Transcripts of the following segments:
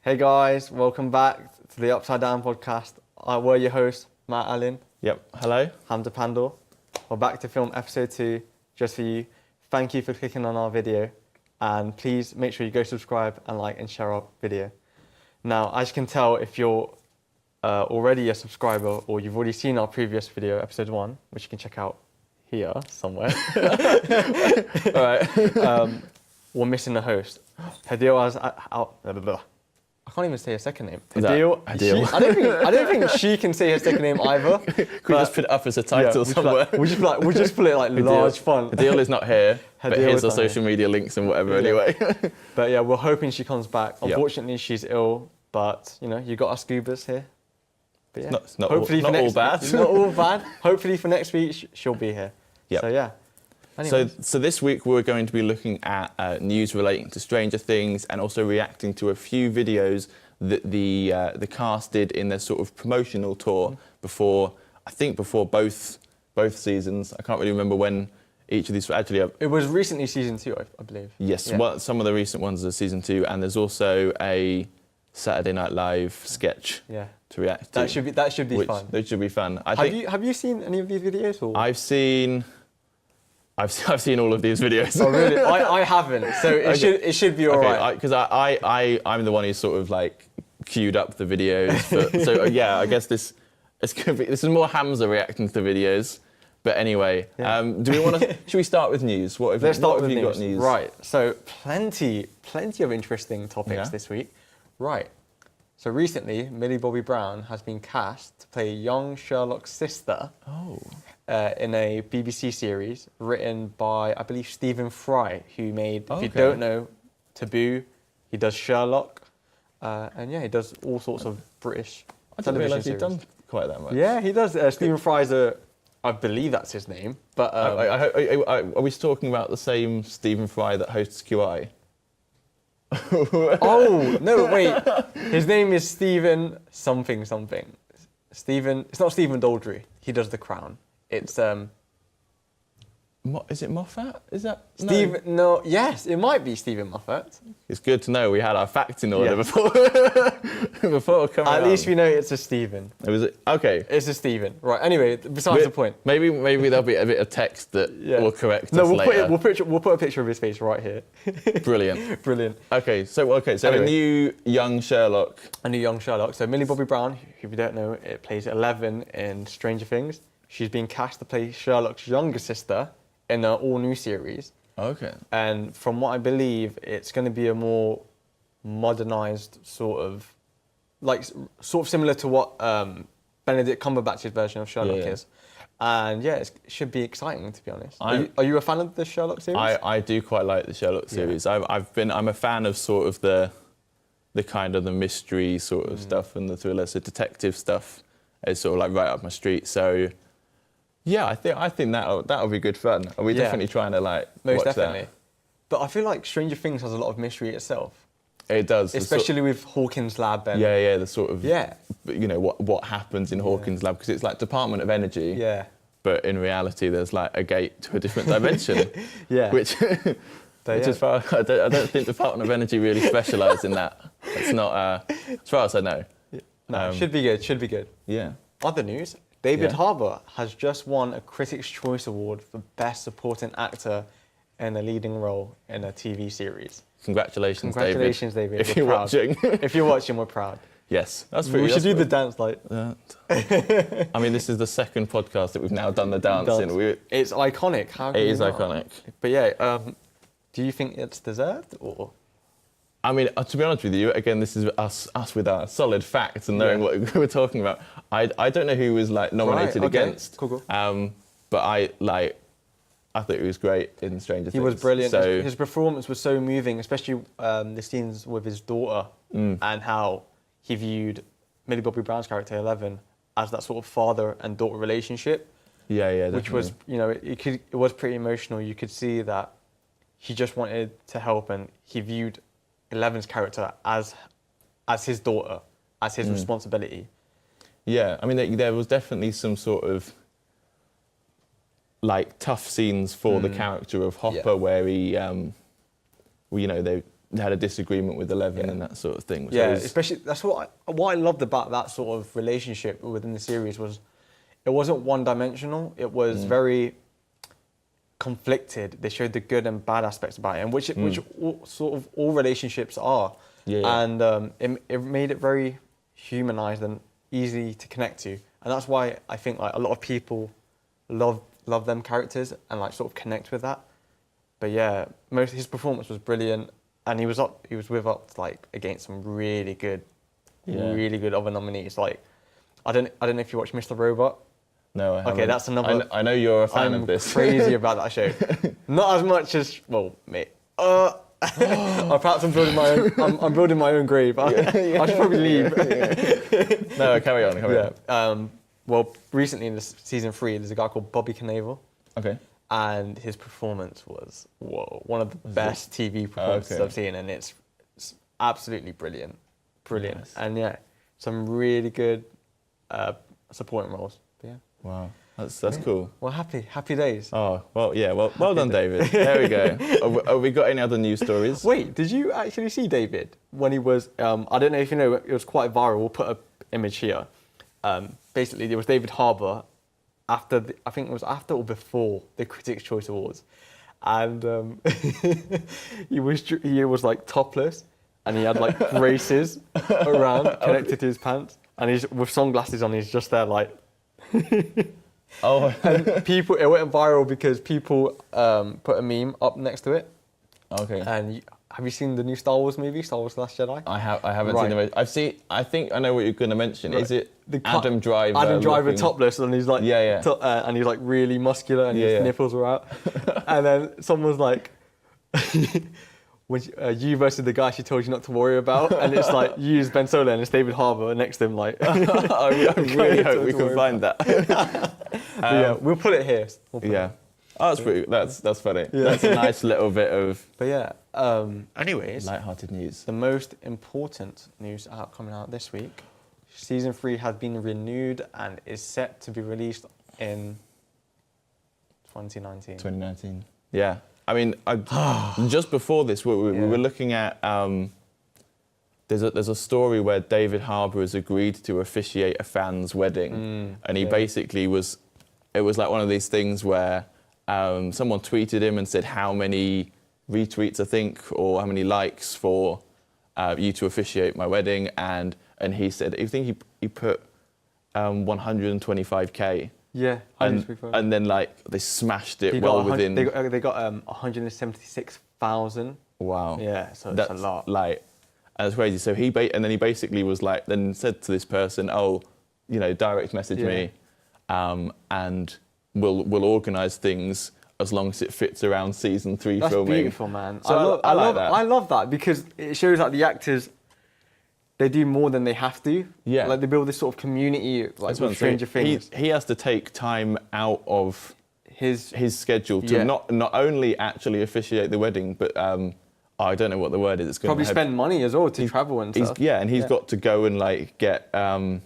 Hey guys, welcome back to the Upside Down podcast. We're your hosts, Matt Allen. Yep. Hello. Hamza Pandor. We're back to film episode 2 just for you. Thank you for clicking on our video, and please make sure you go subscribe and like and share our video. Now, as you can tell, if you're already a subscriber or you've already seen our previous video, episode 1, which you can check out here somewhere. All right. We're missing a host. Hadil has I can't even say her second name. Hadil. I don't think she can say her second name either. Could we just put it up as a title somewhere? We'll just put it like large font. Hadil is not here, but here's is our not social media links and whatever anyway. But yeah, we're hoping she comes back. Unfortunately, she's ill, but you got our scoobas here. But yeah, It's not all bad. Not all bad. Hopefully for next week she'll be here. Yep. So yeah. Anyways. So this week we're going to be looking at news relating to Stranger Things and also reacting to a few videos that the cast did in their sort of promotional tour before both seasons. I can't really remember when each of these were actually. It was recently season 2, I believe. Yes, yeah. Well, some of the recent ones are season 2, and there's also a Saturday Night Live sketch to react to. That should be fun. That should be fun. Have you seen any of these videos? Or? I've seen all of these videos. Oh really? I haven't. So it should be alright. Because I'm the one who sort of like queued up the videos. So yeah, I guess this is more Hamza reacting to the videos. But anyway, do we want to? Should we start with news? Let's start with news. Got news? Right. So plenty of interesting topics this week. Right. So recently, Millie Bobby Brown has been cast to play young Sherlock's sister. Oh. In a BBC series written by, I believe, Stephen Fry, who made, if you don't know, Taboo. He does Sherlock, and he does all sorts of British television series. He'd done quite that much. Yeah, he does. Stephen Fry's I believe that's his name. But are we talking about the same Stephen Fry that hosts QI? Oh no, wait. His name is Stephen something. Stephen. It's not Stephen Daldry. He does The Crown. It's Is it Moffat? Is that Stephen? No. Yes, it might be Stephen Moffat. It's good to know we had our facts in order before coming. At least we know it's a Stephen. Okay. It's a Stephen. Right. Anyway, besides the point. Maybe there'll be a bit of text that will correct us later. We'll put a picture of his face right here. Brilliant. Brilliant. Okay. So anyway. A new young Sherlock. So Millie Bobby Brown, who you don't know, it plays 11 in Stranger Things. She's been cast to play Sherlock's younger sister in an all-new series. Okay. And from what I believe, it's going to be a more modernised sort of similar to what Benedict Cumberbatch's version of Sherlock is. And it should be exciting, to be honest. Are you a fan of the Sherlock series? I do quite like the Sherlock series. I'm a fan of sort of the kind of the mystery sort of stuff and the thriller, so detective stuff is sort of like right up my street. So. Yeah, I think that'll be good fun. Are we definitely trying to watch that? But I feel like Stranger Things has a lot of mystery itself. It does, especially with Hawkins' lab. And the sort of what happens in Hawkins' lab, because it's like Department of Energy. Yeah. But in reality, there's like a gate to a different dimension. Which is far. I don't think Department of Energy really specialise in that. It's not as far as I know. No, should be good. Yeah. Other news. David Harbour has just won a Critics' Choice Award for Best Supporting Actor in a leading role in a TV series. Congratulations, David. If you're watching. If you're watching, we're proud. Yes, that's pretty. We should do the dance like. I mean, this is the second podcast that we've now done the dance in. It's iconic. It is iconic. But do you think it's deserved or? I mean, to be honest with you, again, this is us with our solid facts and knowing what we're talking about. I don't know who was nominated against. Cool. But I thought he was great in Stranger Things. He was brilliant. So his performance was so moving, especially the scenes with his daughter and how he viewed Millie Bobby Brown's character 11 as that sort of father and daughter relationship. Yeah, which was, it was pretty emotional. You could see that he just wanted to help, and he viewed 11's character as his daughter, as his responsibility. Yeah, I mean, there was definitely some sort of tough scenes for the character of Hopper, where he, had a disagreement with Eleven and that sort of thing. Yeah, especially that's what I loved about that sort of relationship within the series was it wasn't one-dimensional. It was very conflicted. They showed the good and bad aspects about it, and which all relationships are. And it made it very humanized and easy to connect to, and that's why I think like a lot of people love them characters and like sort of connect with that. But yeah, his performance was brilliant, and he was like against some really good other nominees. Like I don't know if you watch Mr. Robot. No, I haven't. Okay, that's another. I know you're a fan of this. I'm crazy about that show. Not as much as mate. Perhaps I'm building my own grave. I should probably leave. No, carry on. Well, recently in season 3, there's a guy called Bobby Knievel. Okay. And his performance was one of the best TV performances I've seen, and it's absolutely brilliant. Nice. And yeah, some really good supporting roles. But yeah. Wow, that's cool. Well, happy days. Oh, well, yeah, well done, David. There we go. Have we got any other news stories? Wait, did you actually see David when he was? I don't know if you know, it was quite viral. We'll put an image here. Basically, there was David Harbour I think it was after or before the Critics' Choice Awards, and he was like topless, and he had like braces around connected to his pants, and he's with sunglasses on. He's just there like. And it went viral because people put a meme up next to it. Okay. And have you seen the new Star Wars movie, Star Wars: The Last Jedi? I haven't seen the movie. I think I know what you're going to mention. Right. Is it Adam Driver? Adam Driver topless, and he's like and he's like really muscular, and his nipples were out. And then someone's like, when you versus the guy she told you not to worry about, and it's like you as Ben Solo and it's David Harbour next to him. Like, I really hope we can find that. Yeah, we'll put it here. Oh, that's funny. Yeah. That's a nice little bit of. But yeah. Anyways, light-hearted news. The most important news coming out this week: season 3 has been renewed and is set to be released in 2019. 2019. Yeah. I mean, just before this, we were looking at. There's a story where David Harbour has agreed to officiate a fan's wedding, and he basically was. It was like one of these things where someone tweeted him and said how many retweets I think or how many likes for you to officiate my wedding, and he said I think he put 125k. Yeah, and then like they smashed it within. They got 176,000. Wow. Yeah, so that's a lot. Like, and it's crazy. So he basically was like, then said to this person, direct message me, and we'll organise things as long as it fits around season 3 filming. That's beautiful, man. So I love that because it shows that the actors. They do more than they have to. Yeah. Like they build this sort of community, like with Stranger Things. He has to take time out of his schedule to not only actually officiate the wedding, but I don't know what the word is. It's probably spend money as well to travel and stuff. And he's got to go and like get a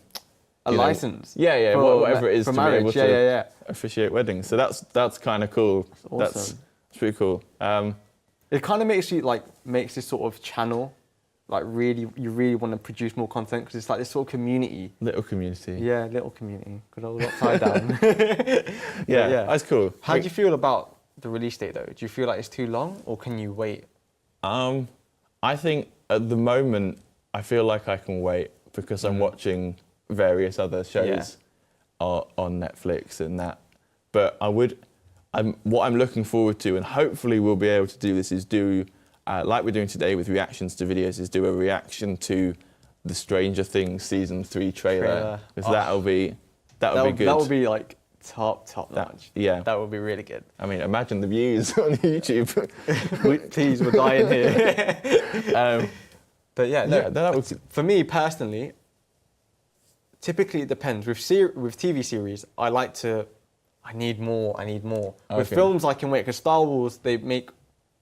license. Whatever it is for to marriage. be able to officiate weddings. So that's kind of cool. That's awesome. That's pretty cool. It kind of makes this sort of channel. Like you really want to produce more content because it's like this sort of community. Little community. Yeah, little community. Good old Upside Down. yeah, that's cool. How do you feel about the release date though? Do you feel like it's too long or can you wait? I think at the moment I feel like I can wait because I'm watching various other shows on Netflix and that. But what I'm looking forward to, and hopefully we'll be able to do this, is do. Like we're doing today with reactions to videos, is do a reaction to the Stranger Things season 3 trailer. Because that'll be good. That would be like top notch. Yeah. That would be really good. I mean, imagine the views on YouTube. Please, we're dying here. But yeah, for me personally, typically it depends. With TV series, I need more. Okay. With films, I can wait because Star Wars, they make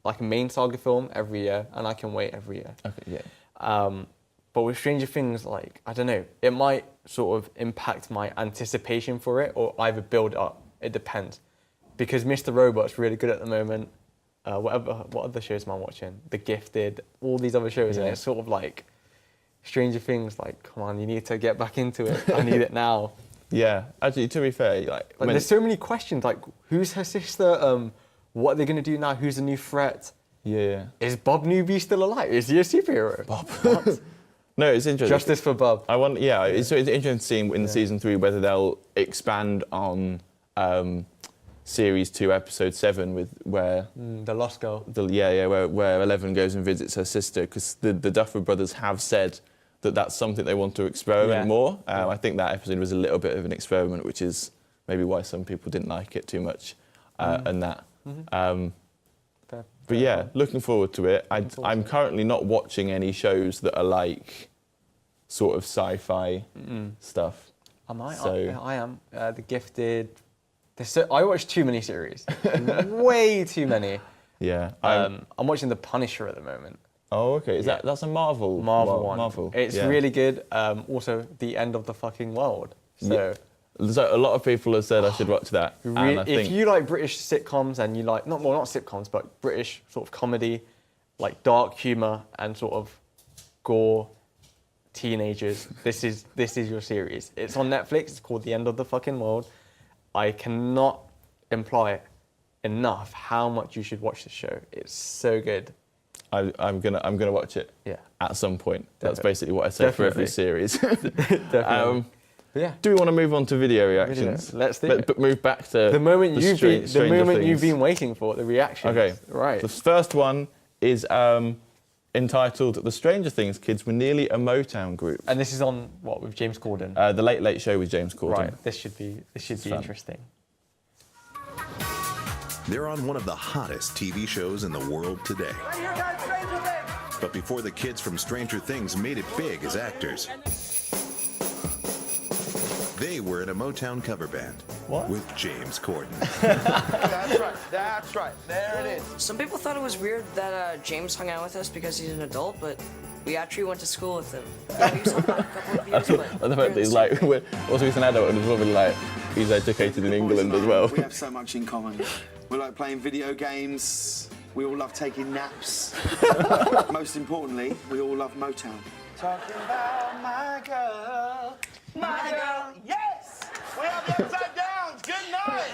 like a main saga film every year, and I can wait every year. Okay, yeah. But with Stranger Things, like, I don't know, it might sort of impact my anticipation for it or either build up. It depends. Because Mr. Robot's really good at the moment. what other shows am I watching? The Gifted, all these other shows, and Yeah. it's sort of like Stranger Things. Like, come on, you need to get back into it. I need it now. Yeah, actually, to be fair, like There's so many questions. Like, who's her sister? What are they gonna do now? Who's the new threat? yeah, Is Bob Newby still alive? Is he a superhero? Bob. What? No, it's interesting. Justice for Bob. I want, yeah, it's interesting seeing in season 3 whether they'll expand on series 2, episode 7, with where The Lost Girl. where Eleven goes and visits her sister, because the Duffer Brothers have said that that's something they want to experiment Yeah. more. I think that episode was a little bit of an experiment, which is maybe why some people didn't like it too much, and that. Fair. But yeah, looking forward to it. I'm currently not watching any shows that are like sort of sci-fi stuff. Am I? So- I am. The Gifted. I watch too many series. Way too many. Yeah. I'm watching The Punisher at the moment. Oh, okay. That's a Marvel One. Marvel. It's yeah. really good. Also, The End of the Fucking World. So, So a lot of people have said I should watch that. And I if think you like British sitcoms and you like not sitcoms, but British sort of comedy, like dark humour and sort of gore, teenagers, this is your series. It's on Netflix. It's called The End of the Fucking World. I cannot imply enough how much you should watch this show. It's so good. I'm gonna watch it. Yeah. At some point. That's Definitely. basically what I say for every Definitely. series. Definitely. But yeah. Do we want to move on to video reactions? Let's do it. But move back to The moment Stranger you've Things. been waiting for, the reaction. Okay. Right. The first one is entitled "The Stranger Things Kids Were Nearly a Motown Group." And this is on what with James Corden. The Late Late Show with James Corden. Right. This should be fun. interesting. They're on one of the hottest TV shows in the world today. But before the kids from Stranger Things made it big as actors, they were in a Motown cover band with James Corden. That's right. There it is. Some people thought it was weird that James hung out with us because he's an adult, but we actually went to school with him. Yeah, we saw him a couple of years, but And the fact that he's like, also he's an adult and he's probably like, he's educated in England as well. We have so much in common. We like playing video games. We all love taking naps. Most importantly, we all love Motown. Talking about my girl. My girl. Yes! We have the Upside Downs. Good night.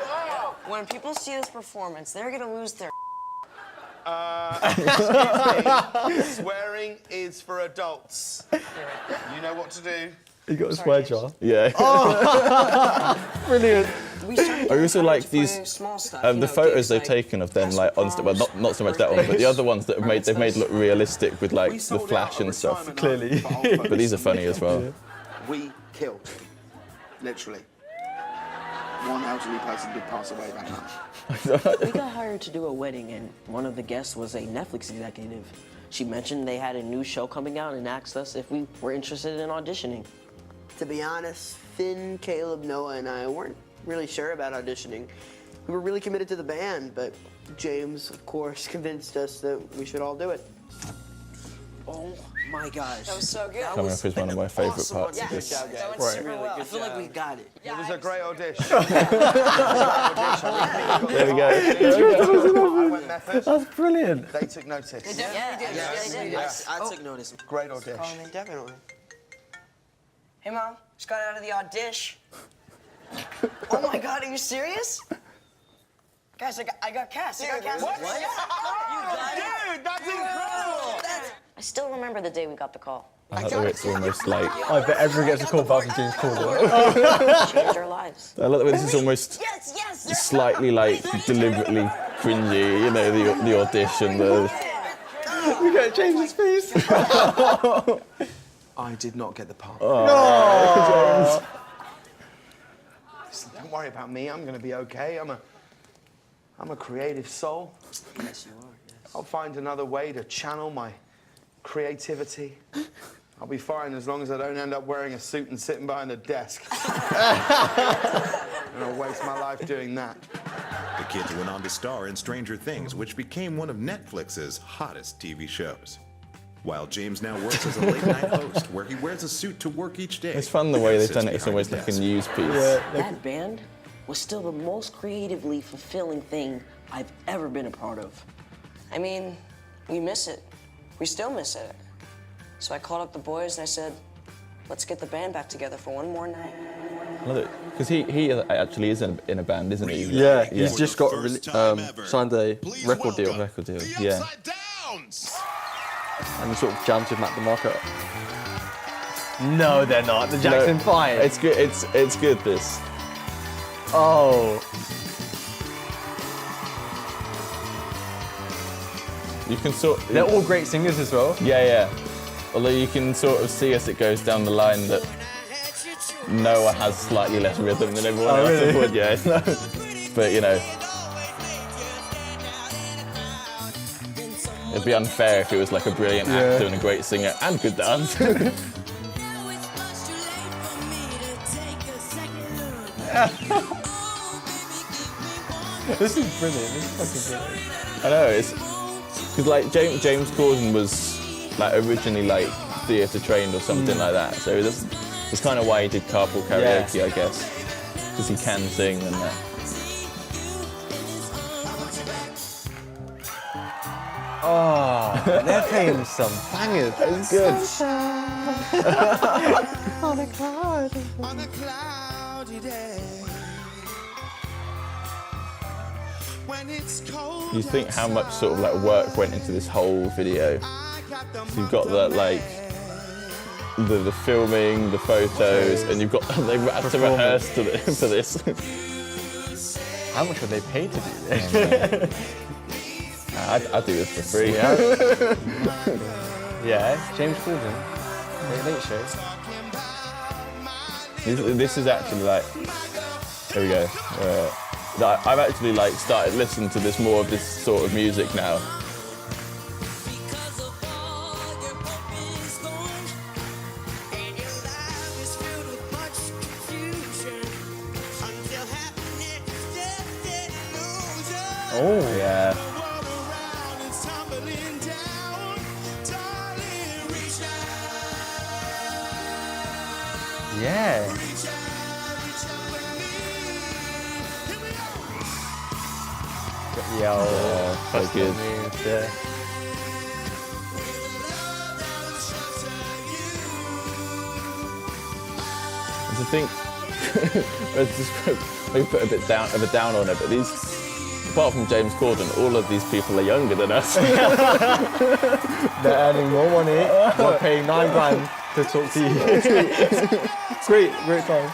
Wow. when people see this performance, they're gonna lose their. Swearing is for adults. You know what to do. You got a swear jar. Yeah. Brilliant. We started I also like playing these, small stuff, the photos they've taken of them, like on, well, not so much that one, but the other ones that they've made look realistic with like the flash and stuff. Clearly. But these are funny as well. We killed, literally. One elderly person did pass away that night. We got hired to do a wedding, and one of the guests was a Netflix executive. She mentioned they had a new show coming out and asked us if we were interested in auditioning. To be honest, Finn, Caleb, Noah, and I weren't really sure about auditioning. We were really committed to the band, but James, of course, convinced us that we should all do it. Oh my gosh. That was so good. Coming up is one of my favourite awesome parts of audition. this. That went Right. super well. I feel like we got it. It was a great audition. There we go. I went method. That's brilliant. They took notice. Yeah, they did. I took notice. Great audition. Definitely. Hey, Mom, just got out of the audition. Oh my God, are you serious? Guys, I got cast. I got cast. What? Dude, that's incredible. I still remember the day we got the call. I like the way it's almost like, I bet everyone gets a call back from James Corden. Changed our lives. I like the way this is almost slightly like deliberately cringy, you know, the audition, We get James's face. I did not get the part. Listen, don't worry about me. I'm going to be okay. I'm a creative soul. Yes, you are. Yes. I'll find another way to channel my creativity. I'll be fine as long as I don't end up wearing a suit and sitting behind a desk. And I'll waste my life doing that. The kids went on to star in Stranger Things, which became one of Netflix's hottest TV shows. While James now works as a late-night host, where he wears a suit to work each day. It's fun the way they've Sits done it. It's behind almost a like a desk. news piece. That band, was still the most creatively fulfilling thing I've ever been a part of. I mean, we miss it. We still miss it. So I called up the boys and I said, let's get the band back together for one more night. Because he actually is in a band, isn't he? Yeah, he's just got First time ever. signed a record deal. Record deal. The Yeah. Upside Downs. And he sort of jams with Matt DeMarco. No, they're not. The Jackson 5. It's good. It's good. This. Oh. You can sort. They're all great singers as well. Yeah. Although you can sort of see as it goes down the line that Noah has slightly less rhythm than everyone else. really? Would, yeah. But you know, it'd be unfair if he was like a brilliant actor and a great singer and good dancer. This is brilliant. This is fucking brilliant. I know, it's because like James Corden was like originally like theatre trained or something like that, so that's kind of why he did carpool karaoke, I guess, because he can sing and that. Oh, they're playing some bangers. It's good. On a cloud. On a cloudy day. When it's cold. You think how much sort of like work went into this whole video? So you've got that like the filming, the photos, and you've got they had to rehearse for this. How much would they pay to do this? I'd do this for free. Yeah. Yeah, James Corden. Late Show. This is actually like, here we go. I've actually like started listening to this more of this sort of music now. Oh. Yeah. Yeah. Yo, That's good. Yeah. And to think, we put a bit down on it, but these, apart from James Corden, all of these people are younger than us. They're earning more money. They're paying £9 to talk to you. great time.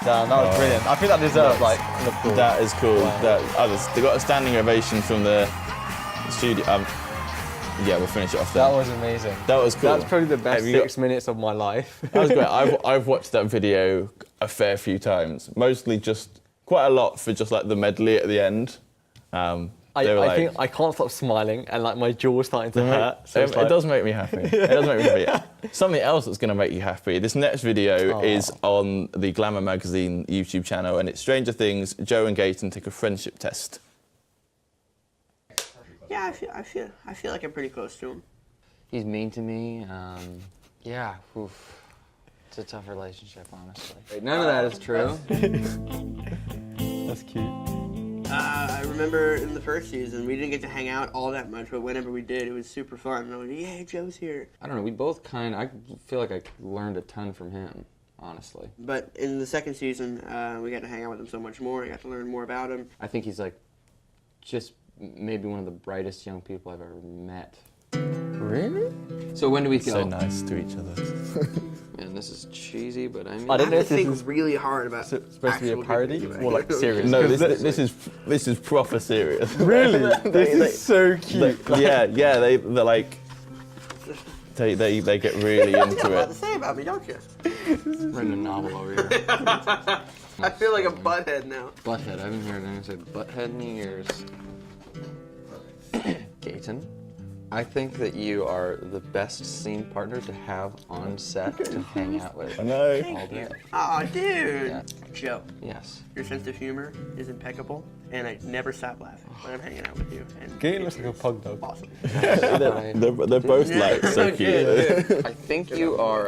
Damn, that was brilliant. I think that deserves like an applause. That is cool. Wow. They got a standing ovation from the studio. Yeah, we'll finish it off there. That was amazing. That was cool. That's probably the best Have you 6 minutes of my life. That was great. I've watched that video a fair few times, mostly just quite a lot for just like the medley at the end. I think I can't stop smiling and like my jaw's starting to hurt. So It does make me happy. It does make me happy. Something else that's going to make you happy. This next video is on the Glamour Magazine YouTube channel, and it's Stranger Things. Joe and Gaten take a friendship test. Yeah, I feel like I'm pretty close to him. He's mean to me. Yeah, oof. It's a tough relationship, honestly. None of that is true. That's cute. I remember in the first season, we didn't get to hang out all that much, but whenever we did, it was super fun. And I was like, yeah, Joe's here. I don't know, we both I feel like I learned a ton from him, honestly. But in the second season, we got to hang out with him so much more. I got to learn more about him. I think he's like just maybe one of the brightest young people I've ever met. Really? So when do we go? So nice to each other. Man, this is cheesy, but I mean... I don't know have if to this think is really hard about supposed to be a actual parody people. or like serious. No, 'Cause this is proper serious. Really? This is so cute. Yeah, they're like they get really You got a into lot to it. say about me, don't you? writing a novel over here. I feel like a butthead now. Butthead, I haven't heard anyone say butthead in years. Gaten, I think that you are the best scene partner to have on set to hang out with. I know. All day. Aw, dude. Yeah. Joe, Yes. your sense of humor is impeccable. and I never stop laughing when I'm hanging out with you. And Gaten looks like a pug dog. Awesome. They're both like so cute. I think you are,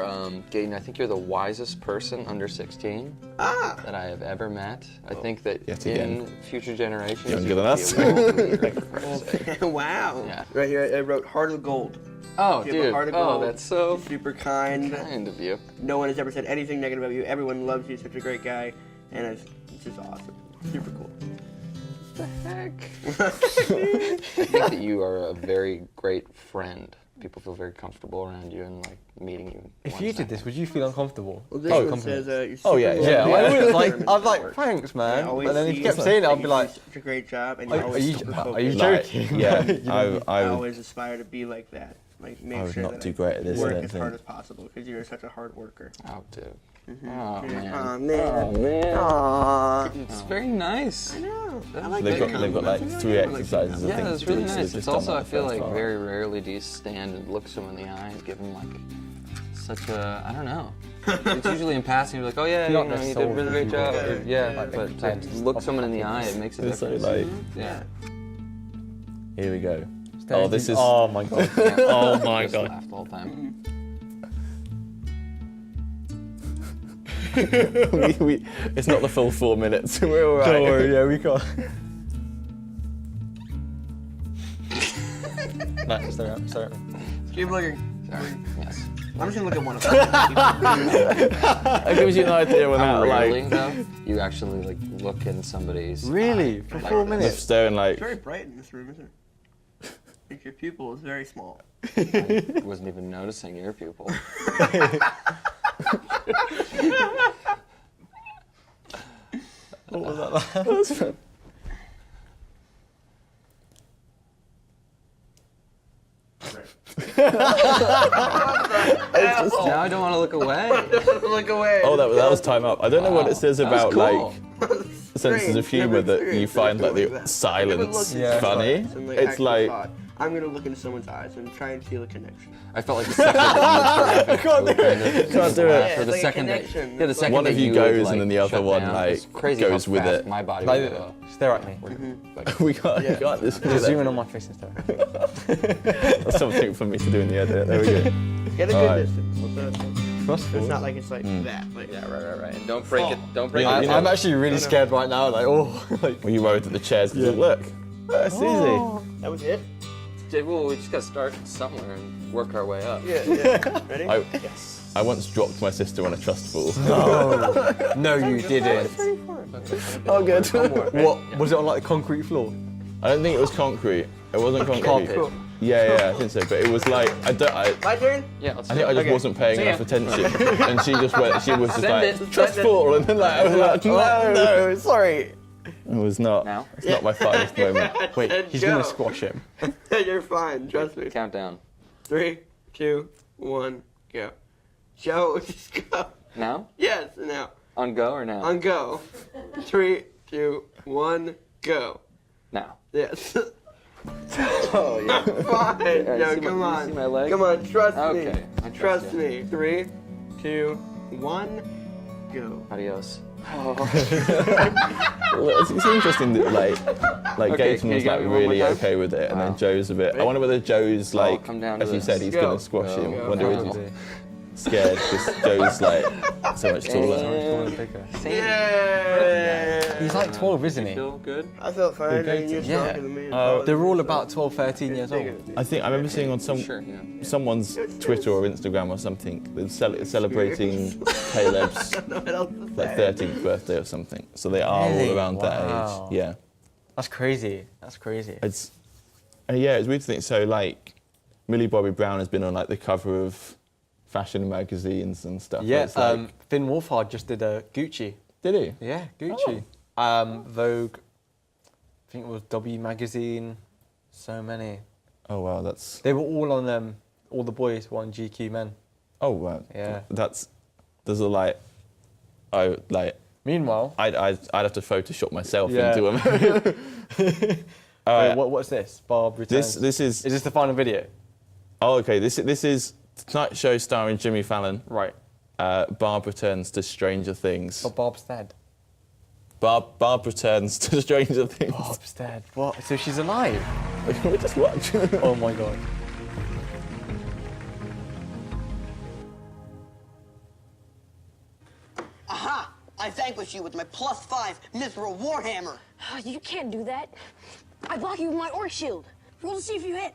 Gaten, I think you're the wisest person under 16 that I have ever met. I think that Yet in again. future generations, Younger you than will us. be a world leader, for Christ's sake. Wow. Yeah. Right here, I wrote Heart of Gold. Oh, You have a dude. heart of Oh, gold. that's so Super kind. kind of you. No one has ever said anything negative about you. Everyone loves you. Such a great guy, and it's just awesome. Super cool. What the heck? I think that you are a very great friend. People feel very comfortable around you and like meeting you. If you did this, would you feel uncomfortable? Well, this Oh, one says, you're Oh, yeah, super Yeah, well I would. done. Like, Determined I'd like, work. thanks, I man. always But then if see you kept saying it, I'd be like, such a great job, and are you always you, super are you focused. joking? yeah, You know, I I would. always aspire to be like that. Like, make I would sure not that do I great at this, I work don't as think. hard as possible because you're such a hard worker. Oh, dude. Mm-hmm. Oh, man. Aw, man. Oh, man. Aww. It's very nice. I know. I That's like They've that got like compliment. 3 I like exercises. I Yeah, think, that's to really do, so they've nice. just It's done also, that I feel first like time. very rarely do you stand and look someone in the eye and give them like such a, I don't know. It's usually in passing, you're like, oh yeah, Feel you like know, you they're did a really great sold. job. Or, yeah, Like but to pretend. look someone in the eye, it makes a It's so difference. like, Yeah. here we go. Oh, this is. Oh my god. Oh my Just god. laugh the whole time. It's not the full 4 minutes. We're all right. Don't worry, yeah, we got. No, sorry. Keep looking. Sorry. Yes. I'm just gonna look at one of them. That gives you an idea without Rarely, like though, you actually like look in somebody's Really? For Like 4 this. minutes? staring like. It's very bright in this room, isn't it? Like your pupil is very small. I wasn't even noticing your pupil. What was that like? Now I don't want to look away. Look away. Oh, that was time up. I don't know what it says That was about cool. like senses of humour that you find like the silence Yeah. funny. And, It's actual like thought. I'm gonna look into someone's eyes and try and feel a connection. I felt like the second that you start laughing, Can't do it. For the like a second that, connection. yeah, the second One that of you would, goes like, and then the other shut one, down, like, it's crazy goes how with fast it. My body Like, would go. stare at me. Like, we can't just do Just zoom that. in on my face and stare. That's something for me to do in the edit. There we go. Get a good Alright. distance. What's that? Trustful. It's not like it's like that. Like, yeah, right. And don't break it. Don't break Yeah, it. I'm actually really scared right now. Like, oh, like. Were you worried at the chairs? Yeah. Look, that's easy. that was it? Well, we just gotta start somewhere and work our way up. Yeah. Ready? I once dropped my sister on a trust fall. No, you didn't. Oh, good. What? Was it on like the concrete floor? I don't think it was concrete. It wasn't concrete. Carpet. Yeah, I think so. But it was like I My turn? Yeah, let's I do think I it. just wasn't paying See ya. enough attention, and she just went. She was just Send like it. trust fall, and then like I was like no, sorry. it was not. Now? It's not my finest moment. Wait, he's gonna squash him. You're fine. Trust me. Countdown. 3, 2, 1, go. Joe, just go. Now? Yes, now. On go or now? On go. 3, 2, 1, go. Now. Yes. Oh, yeah. Fine. Alright, Joe, see my- come you on. see my leg? Come on, trust me. Okay, I trust you. me. 3, 2, 1, go. Adios. Well, it's interesting that like Okay, Gaten can you was go like one more really time? okay with it, and Wow. then Joe's a bit. I wonder whether Joe's like, come down to as you this. said, he's Go. gonna squash him. Go. Wonder if he's scared because Joe's like so much taller. Yeah. He's like 12, isn't he? Feel good? I felt fine. I mean, you're Yeah. stronger than me. They're all about 12, 13 years old. I think I remember seeing on Sure, yeah. someone's Twitter or Instagram or something, they're celebrating Caleb's What else to like say? 13th birthday or something. So they are Really? all around Wow. that age. Yeah. That's crazy. That's crazy. It's yeah, it's weird to think. So like, Millie Bobby Brown has been on like the cover of fashion magazines and stuff. Yeah, It's like, Finn Wolfhard just did a Gucci. did he? Yeah, Gucci. Vogue. I think it was W Magazine. So many. Oh wow, that's They were all on all the boys were on GQ Men. oh wow. Yeah. There's a like, I like. Meanwhile, I'd have to Photoshop myself Yeah. into him. wait, what's this? Barb returns. This is Is this the final video? oh okay. This is Tonight Show starring Jimmy Fallon. Right. Barb returns to Stranger Things. But Barb's dead. Barb returns to Stranger Things. Bob's dead. What? So she's alive? We just watch. Oh my god. Aha! I vanquish you with my +5 Mithril Warhammer. Oh, you can't do that. I block you with my Orc Shield. Roll to see if you hit.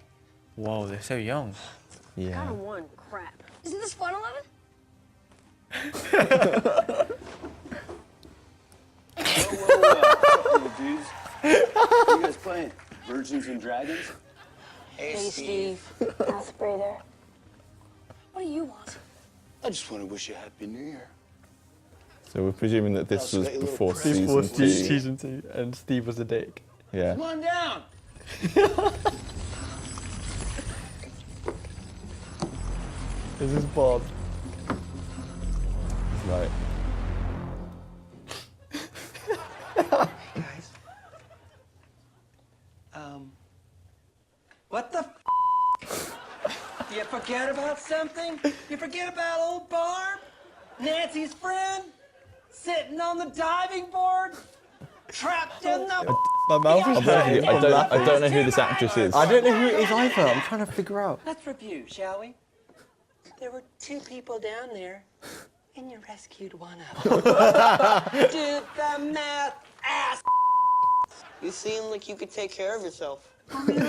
Whoa, they're so young. Yeah. Got a 1. Crap. Isn't this fun, 11? Whoa, dudes. What are you guys playing? Virgins and Dragons? Hey, Steve. I'll spray there. What do you want? I just want to wish you a Happy New Year. So we're presuming that this Oh, was so you little before prick. season 2. Season 2, and Steve was a dick. Yeah. Come on down. This is Bob. Right. Guys. What the You forget about something? You forget about old Barb? Nancy's friend? Sitting on the diving board? Trapped in the... My mouth I'll is be honest with hurting. you, I don't know who this actress is. I don't know who it is either. I'm trying to figure out. Let's review, shall we? There were 2 people down there, and you rescued one of them. Did the math, ass. You seem like you could take care of yourself. Oh, really?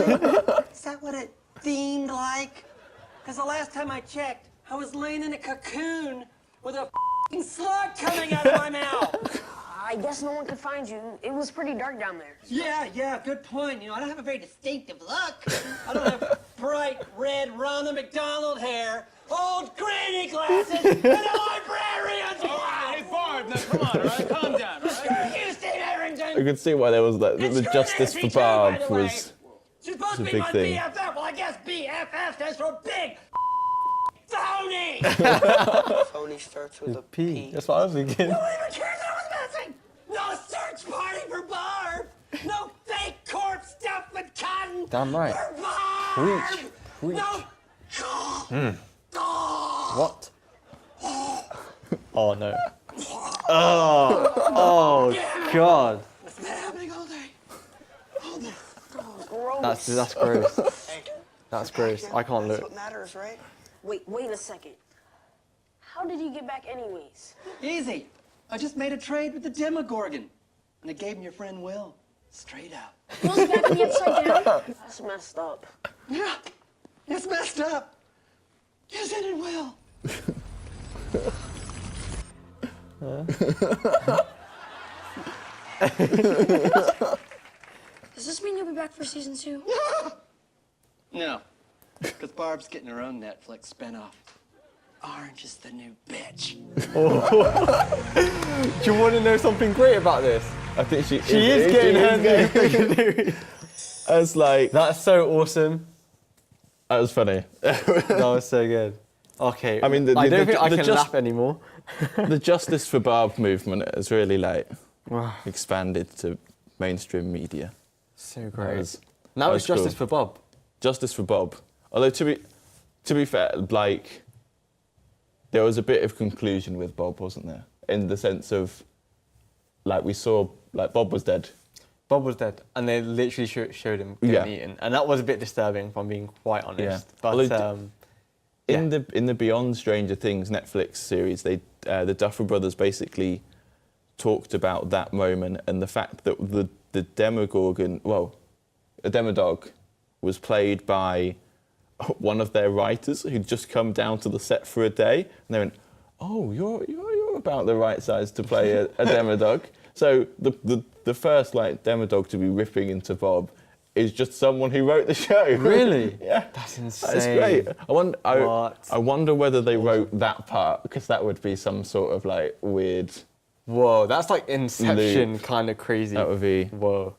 Is that what it seemed like? Because the last time I checked, I was laying in a cocoon with a f***ing slug coming out of my mouth. I guess no one could find you. It was pretty dark down there. Yeah, good point. You know, I don't have a very distinctive look. I don't have bright red Ronald McDonald hair, old granny glasses, and a librarian's wow. Hey, Barb, now come on, all right? Calm down, all right? You, Steve Harrington. I could see why there was like the justice for Barb was She's supposed to a be big my thing. BFF. Well, I guess BFF stands for big phony. Phony starts with a P. P. That's what I was thinking. No one even cares that I was missing. No search party for Barb. No fake corpse stuffed with cotton. Damn right. For Barb. Preach. Preach. No. What? Oh no. Oh god. What's been happening all day? All day. That's gross. That's gross. I can't That's look. what matters, right? Wait a second. How did you get back anyways? Easy. I just made a trade with the Demogorgon. And I gave him your friend Will. Straight up. Will's back in the upside down? That's messed up. Yeah. It's messed up. Isn't it, Will? Does this mean you'll be back for season 2? No. Because Barb's getting her own Netflix spinoff. Orange is the new bitch. Do you want to know something great about this? I think she is getting her. As like That's so awesome. that was funny. That was so good. Okay. I mean, I don't think I the can just- laugh anymore. The Justice for Barb movement has really like expanded to mainstream media. So great. was- Now that it's was justice cool. for Bob. Justice for Bob. Although to be fair, like there was a bit of conclusion with Bob, wasn't there? In the sense of like we saw like Bob was dead. Bob was dead, and they literally showed him getting Yeah. eaten, and that was a bit disturbing, if I'm being quite honest. Yeah. But Although in the Beyond Stranger Things Netflix series, they the Duffer Brothers basically talked about that moment and the fact that the Demogorgon, well, a Demodog, was played by one of their writers who'd just come down to the set for a day, and they went, "Oh, you're about the right size to play a Demodog." So the first like Demodog to be ripping into Bob is just someone who wrote the show. Really? Yeah. That's insane. That's great. What? I wonder whether they wrote that part, because that would be some sort of like weird. Whoa, that's like Inception Loop. kind of crazy. That would be Whoa.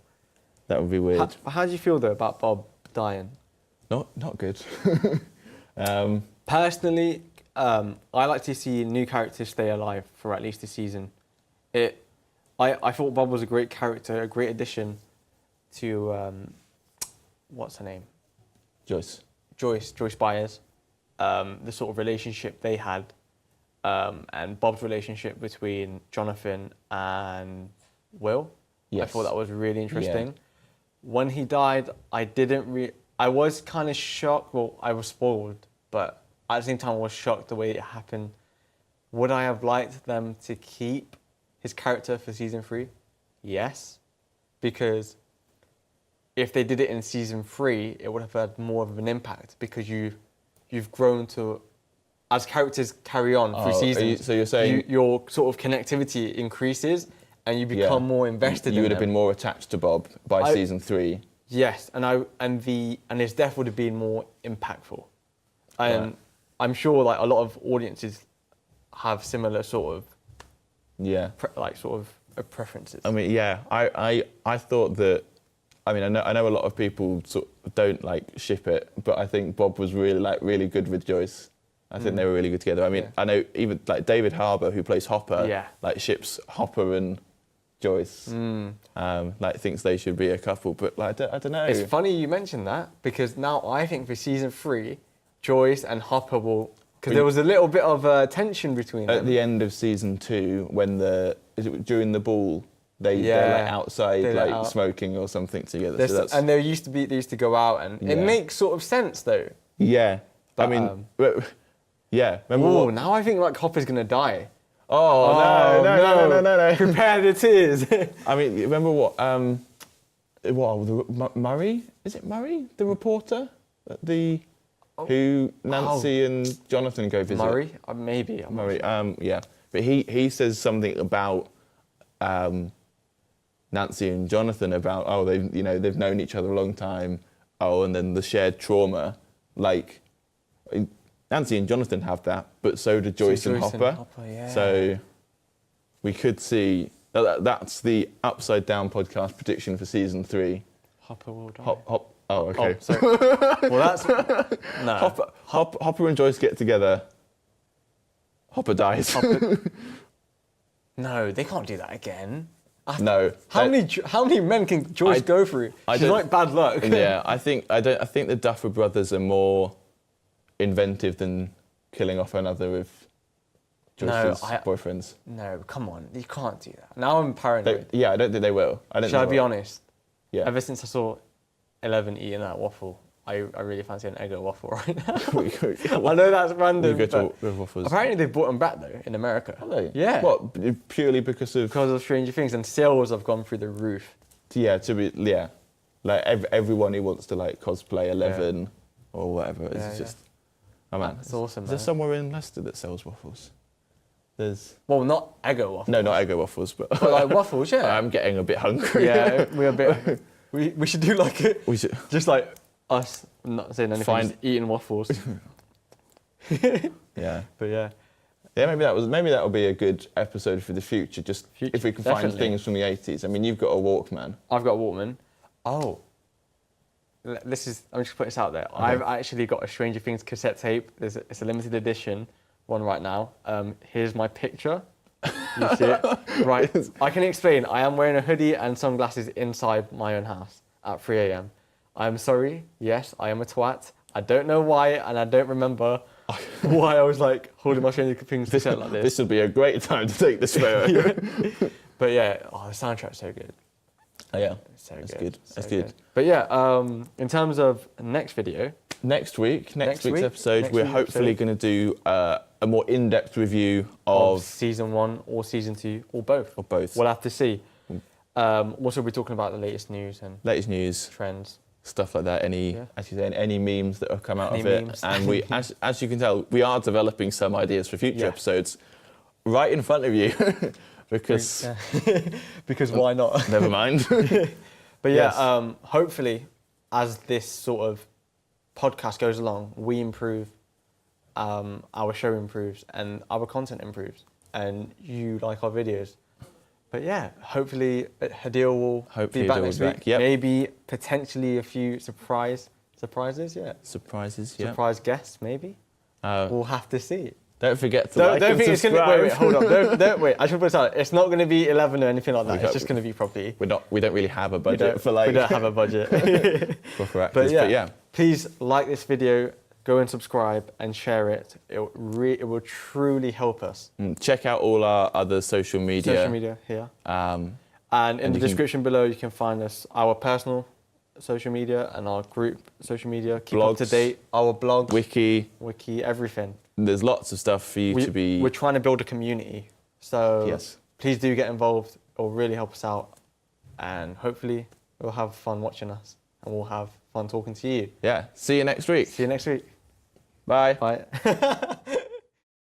weird. How do you feel though about Bob dying? Not good. Personally, I like to see new characters stay alive for at least a season. I thought Bob was a great character, a great addition to what's her name? Joyce. Joyce Byers. The sort of relationship they had, and Bob's relationship between Jonathan and Will. I Yes. thought that was really interesting. When he died, I was kind of shocked. Well, I was spoiled, but at the same time, I was shocked the way it happened. Would I have liked them to keep his character for season 3? Yes, because if they did it in season 3, it would have had more of an impact because you've grown to, as characters carry on through seasons. So you're saying your sort of connectivity increases and you become more invested. You in would have them. been more attached to Bob by season 3. Yes, and his death would have been more impactful, and Right. I'm sure like a lot of audiences have similar sort of preferences. I mean, yeah, I thought that. I mean, I know a lot of people sort of don't like ship it, but I think Bob was really good with Joyce. I think they were really good together. I mean, I know even like David Harbour, who plays Hopper, like ships Hopper and Joyce. Like thinks they should be a couple, but like I don't know. It's funny you mentioned that because now I think for season 3, Joyce and Hopper will, because there was a little bit of tension between them. At the end of season 2, when during the ball, they're like outside smoking or something together. And they used to go out, and it makes sort of sense though. Yeah, But, I mean, yeah. Remember ooh, now I think like Hopper's gonna die. Oh, no. Prepare the tears. I mean, remember what Murray? Is it Murray, the reporter? Who Nancy and Jonathan go visit? Murray? Maybe. Murray, yeah. But he says something about Nancy and Jonathan about, they've known each other a long time. Oh, and then the shared trauma. Like, Nancy and Jonathan have that, but so do Joyce and Hopper. So we could see, that's the Upside Down podcast prediction for season 3. Hopper will die. Oh, okay. Oh, sorry. Well, that's... No. Hopper and Joyce get together. Hopper dies. No, they can't do that again. No. How many men can Joyce go through? She's like bad luck. Yeah, I think the Duffer Brothers are more inventive than killing off another of Joyce's boyfriends. No, come on, you can't do that. Now I'm paranoid. I don't think they will. Shall I be honest? Yeah. Ever since I saw 11 eating that waffle, I really fancy an Eggo waffle right now. I know that's random. We go to waffles. Apparently they've brought them back though in America. Are they? Yeah. What? Purely because of Stranger Things, and sales have gone through the roof. Yeah, like everyone who wants to like cosplay 11 or whatever. It's just. Oh man, that's awesome. Is there somewhere in Leicester that sells waffles? Well, not Eggo waffles. No, not Eggo waffles, but like waffles, yeah. I'm getting a bit hungry. Yeah, we're a bit. We should do like it. We should just like us. I'm not saying anything. Just eating waffles. Yeah. But yeah. Yeah, maybe that will be a good episode for the future. Just if we can find things from the 80s. I mean, you've got a Walkman. I've got a Walkman. Oh. I'm just gonna put this out there. Okay. I've actually got a Stranger Things cassette tape. It's a limited edition one right now. Here's my picture. You see it? Right. I can explain. I am wearing a hoodie and sunglasses inside my own house at 3 a.m. I'm sorry. Yes, I am a twat. I don't know why, and I don't remember why I was like holding my Stranger Things cassette like this. This would be a great time to take this photo. But yeah, the soundtrack's so good. Oh yeah, that's good. So that's good. But yeah, in terms of next video, next week's episode, we're hopefully going to do a more in-depth review of season 1 or season 2 or both. Or both. We'll have to see. Also, we're talking about the latest news, trends, stuff like that. Any memes that have come out of it, memes. And we, as you can tell, we are developing some ideas for future episodes, right in front of you. Because why not? Never mind. But yeah, hopefully, as this sort of podcast goes along, we improve, our show improves, and our content improves, and you like our videos. But yeah, hopefully Hadil will be back next week. Yep. Maybe potentially a few surprises. Yeah. Surprise guests, maybe. We'll have to see. Don't forget to like and subscribe. Wait, hold on. Don't wait. I should put this out. It's not going to be 11 or anything like that. It's just going to be properly. We don't really have a budget for like. We don't have a budget. But yeah, please like this video. Go and subscribe and share it. It will truly help us. Check out all our other social media. Here. And in And the you can- description below, you can find us, our personal social media and our group social media. Keep up to Blogs. date. Our blog, Wiki. everything. There's lots of stuff for you to be. We're trying to build a community. So Yes. please do get involved. It'll really help us out. And hopefully we'll have fun watching us. And we'll have fun talking to you. Yeah. See you next week. See you next week. Bye. Bye.